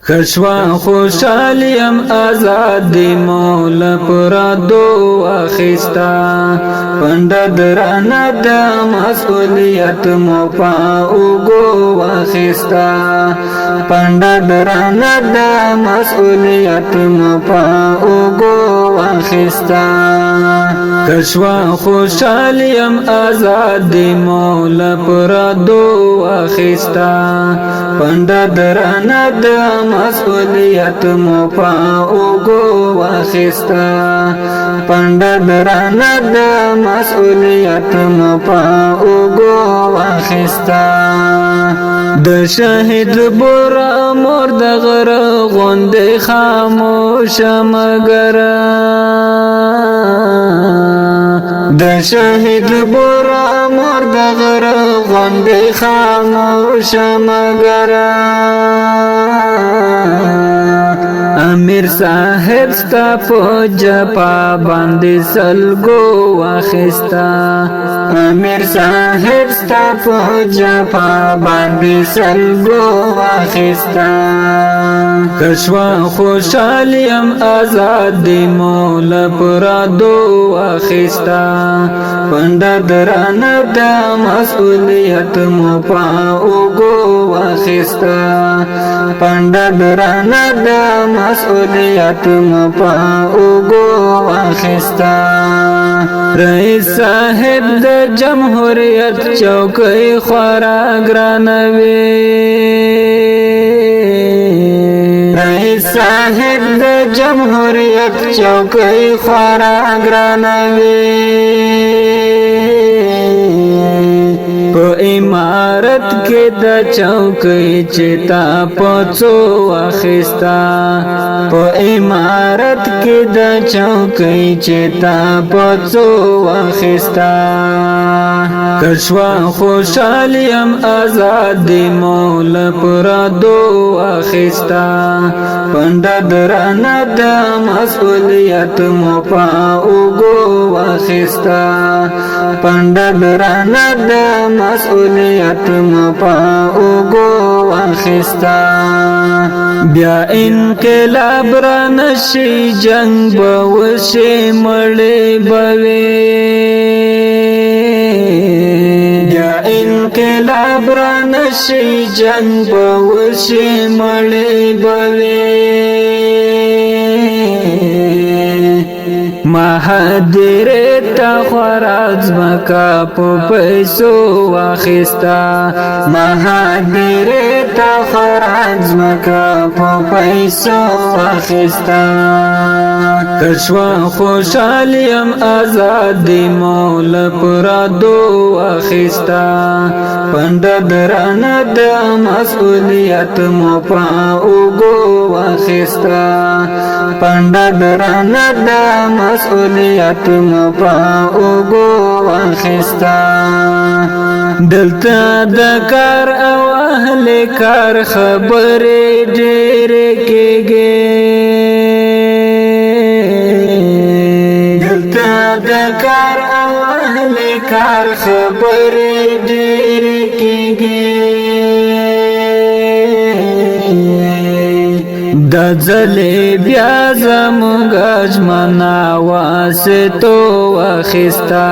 کشوا خوشالیم آزادی مولا پرادو اخیستا پند درانه د مسئولیت مو پا اوگو اخیستا پند درانه د مسئولیت مو پا اوگو اخیستا کشوا خوشالیم آزادی مولا پرادو اخیستا پند درانه د مسئولیت مو پا اوگو اخیستا پند درانه د مسئولیت مو پا اوگو اخیستا د شهید بورا مور د غر غوندې خاموش مگر د شهید بورا مور د غر غوندې خاموش مگر امیر صاحب ستا په جپا باندې سلګو واخستا امیر صاحب ستا په جپا باندې سلګو واخستا کشوا خوشالیم آزادی مولا پرادو واخستا پند درانه د مسئولیت مو پا اوگو واخستا پند درانه د مسئولیت مو پا اوگو اخیستا رئیس صاحب د جمهوریت چوکۍ خورا ګرانوي رئیس صاحب د جمهوریت چوکۍ خورا ګرانوي په امارت کې د چوکۍ چې تا پڅو اخیستا په امارت کې د چوکۍ چې تا پڅو اخیستا کشوا خوشالیم آزادی مولا پرادو اخیستا پند درانه د مسئولیت مو پا اوگو اخیستا پند درانه د مسئولیت مو پا اوگو اخیستا بیا انقلاب را نشی جنگ بوشی مړی بوی بیا انقلاب را نشی جنگ بوشی مړی بوی مهاجر تا خراز مکا په پیسو واخستا مهاجر تا خراز مکا په پیسو واخستا کشوا خوشالیم آزادی مولا پرادو واخستا پند درانه د مسئولیت مو پا اوگو واخستا پند درانه د مسئولیت مو پا اوگو اخیستا دلتا د کار او اهل کار خبرې ډېرې کېږي دلتا د کار او اهل کار خبرې ډېرې کېږي د ځلې بیا زموږ ژمنه واسطو اخیستا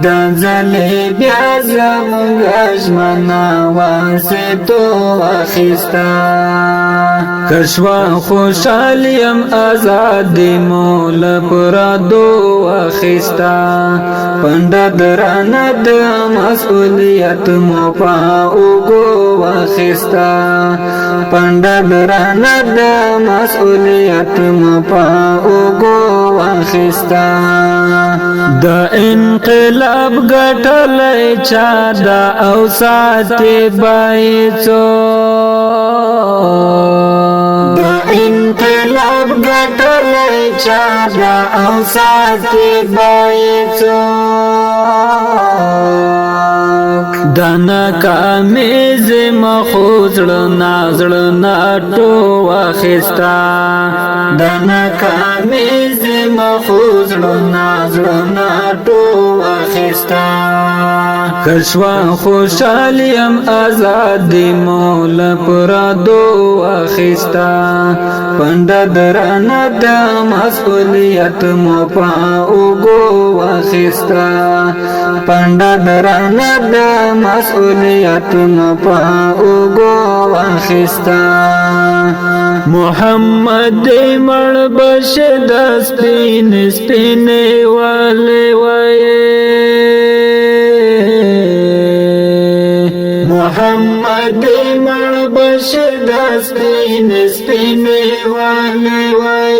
د ځلې بیا زموږ ژمنه واسطو اخیستا کشوا خوشالیم آزادی مولا پرادو اخیستا پند درانه د مسئولیت مو پا اوگو اخیستا پند درانه د مسئولیت مو پا اوگو اخیستا د انقلاب ګټلای چا دا او ساتي بایڅو د انقلاب ګټلای چا دا او ساتي بایڅو دنا کامیز مخوزړنا زړنا ټو واخستا دنا کامیز مخوزړنا زړنا ټو واخستا کښوا خوشالیم آزاد مولا پرادو واخستا پند درانه د مسئولیت مو پاوګو واخستا پند درانه د مسئولیت مو پاوګو واخستا محمد مړ بشه د سپین سپین والے وای محمد مړ بشه د سپین سپین والے وای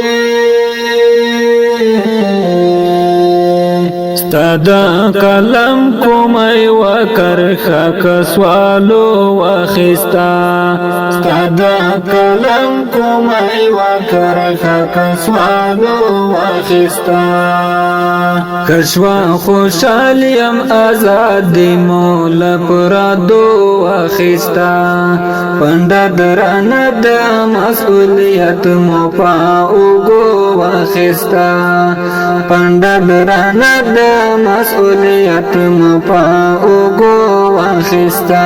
ستادا کلم کومای وکرخه کسوالو واخستا ستادا کلم کومای وکرخه کسوالو واخستا کښوا خوشالیم آزاد مولا پرادو واخستا پند درانه د مسئولیت مو پاوګو واخستا پند درانه د مسئولیت مو پاوګو واخستا